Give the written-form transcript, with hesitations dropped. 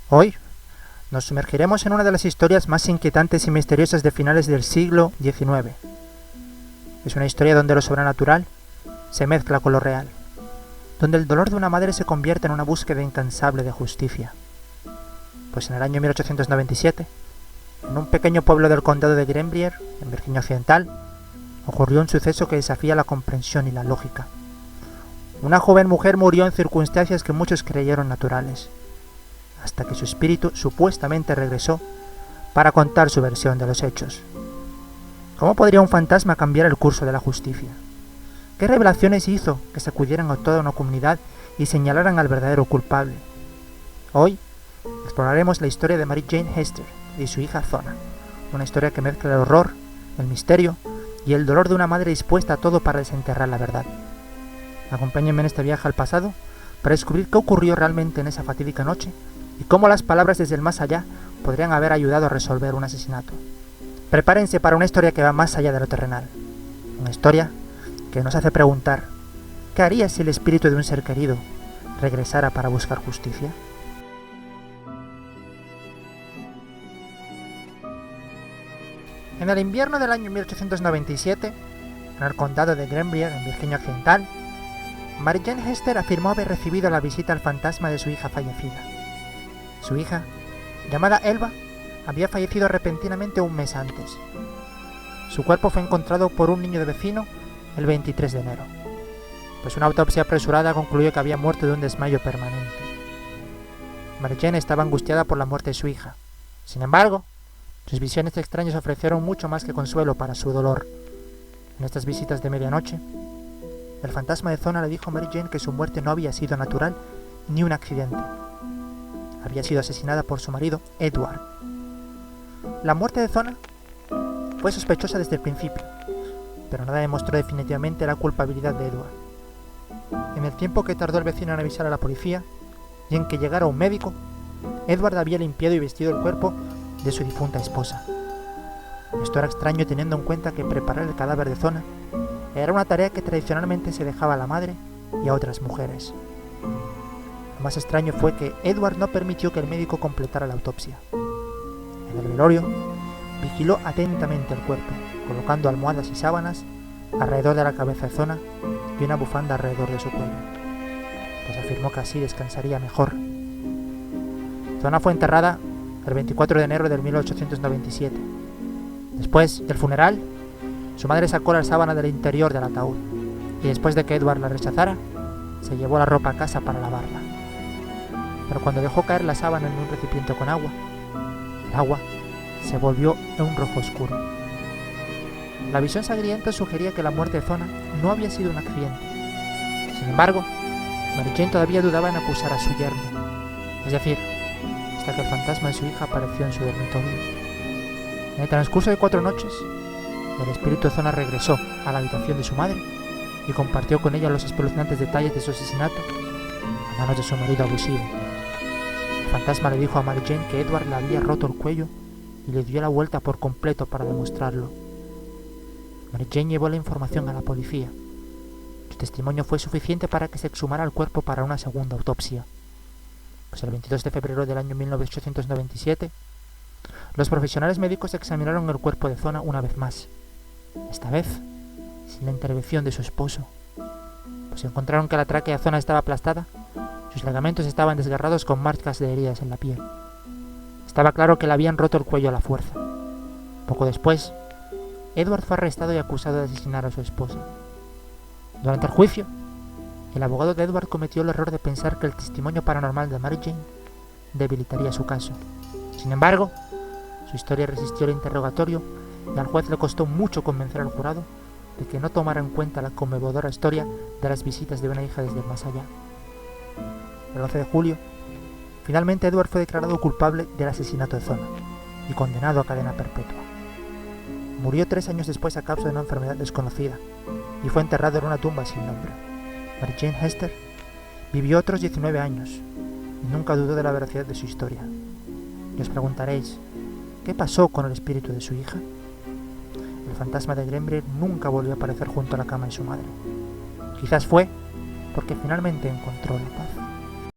Hoy nos sumergiremos en una de las historias más inquietantes y misteriosas de finales del siglo XIX. Es una historia donde lo sobrenatural se mezcla con lo real, donde el dolor de una madre se convierte en una búsqueda incansable de justicia. Pues en el año 1897, en un pequeño pueblo del condado de Greenbrier, en Virginia Occidental, ocurrió un suceso que desafía la comprensión y la lógica. Una joven mujer murió en circunstancias que muchos creyeron naturales, hasta que su espíritu supuestamente regresó para contar su versión de los hechos. ¿Cómo podría un fantasma cambiar el curso de la justicia? ¿Qué revelaciones hizo que sacudieran a toda una comunidad y señalaran al verdadero culpable? Hoy exploraremos la historia de Mary Jane Hester y su hija Zona, una historia que mezcla el horror, el misterio y el dolor de una madre dispuesta a todo para desenterrar la verdad. Acompáñenme en este viaje al pasado para descubrir qué ocurrió realmente en esa fatídica noche y cómo las palabras desde el más allá podrían haber ayudado a resolver un asesinato. Prepárense para una historia que va más allá de lo terrenal. Una historia que nos hace preguntar, ¿qué haría si el espíritu de un ser querido regresara para buscar justicia? En el invierno del año 1897, en el condado de Greenbrier, en Virginia Occidental, Mary Jane Hester afirmó haber recibido la visita al fantasma de su hija fallecida. Su hija, llamada Elva, había fallecido repentinamente un mes antes. Su cuerpo fue encontrado por un niño de vecino el 23 de enero, pues una autopsia apresurada concluyó que había muerto de un desmayo permanente. Mary Jane estaba angustiada por la muerte de su hija. Sin embargo, sus visiones extrañas ofrecieron mucho más que consuelo para su dolor. En estas visitas de medianoche, el fantasma de Zona le dijo a Mary Jane que su muerte no había sido natural ni un accidente. Había sido asesinada por su marido, Edward. La muerte de Zona fue sospechosa desde el principio, pero nada demostró definitivamente la culpabilidad de Edward. En el tiempo que tardó el vecino en avisar a la policía y en que llegara un médico, Edward había limpiado y vestido el cuerpo de su difunta esposa. Esto era extraño teniendo en cuenta que preparar el cadáver de Zona era una tarea que tradicionalmente se dejaba a la madre y a otras mujeres. Lo más extraño fue que Edward no permitió que el médico completara la autopsia. En el velorio, vigiló atentamente el cuerpo, colocando almohadas y sábanas alrededor de la cabeza de Zona y una bufanda alrededor de su cuello, pues afirmó que así descansaría mejor. Zona fue enterrada el 24 de enero de 1897. Después del funeral, su madre sacó la sábana del interior del ataúd y después de que Edward la rechazara, se llevó la ropa a casa para lavarla. Pero cuando dejó caer la sábana en un recipiente con agua, el agua se volvió en un rojo oscuro. La visión sangrienta sugería que la muerte de Zona no había sido un accidente. Sin embargo, Mary Jane todavía dudaba en acusar a su yerno, es decir, hasta que el fantasma de su hija apareció en su dormitorio. En el transcurso de 4 noches, el espíritu de Zona regresó a la habitación de su madre y compartió con ella los espeluznantes detalles de su asesinato a manos de su marido abusivo. El fantasma le dijo a Mary Jane que Edward le había roto el cuello y le dio la vuelta por completo para demostrarlo. Mary Jane llevó la información a la policía. Su testimonio fue suficiente para que se exhumara el cuerpo para una segunda autopsia. Pues el 22 de febrero del año 1897, los profesionales médicos examinaron el cuerpo de Zona una vez más, esta vez sin la intervención de su esposo, pues encontraron que la tráquea de Zona estaba aplastada, sus ligamentos estaban desgarrados con marcas de heridas en la piel. Estaba claro que le habían roto el cuello a la fuerza. Poco después, Edward fue arrestado y acusado de asesinar a su esposa. Durante el juicio, el abogado de Edward cometió el error de pensar que el testimonio paranormal de Mary Jane debilitaría su caso. Sin embargo, su historia resistió el interrogatorio y al juez le costó mucho convencer al jurado de que no tomara en cuenta la conmovedora historia de las visitas de una hija desde el más allá. El 11 de julio, finalmente Edward fue declarado culpable del asesinato de Zona y condenado a cadena perpetua. Murió 3 años después a causa de una enfermedad desconocida y fue enterrado en una tumba sin nombre. Mary Jane Hester vivió otros 19 años y nunca dudó de la veracidad de su historia. Y os preguntaréis, ¿qué pasó con el espíritu de su hija? El fantasma de Greenbrier nunca volvió a aparecer junto a la cama de su madre. Quizás fue porque finalmente encontró la paz.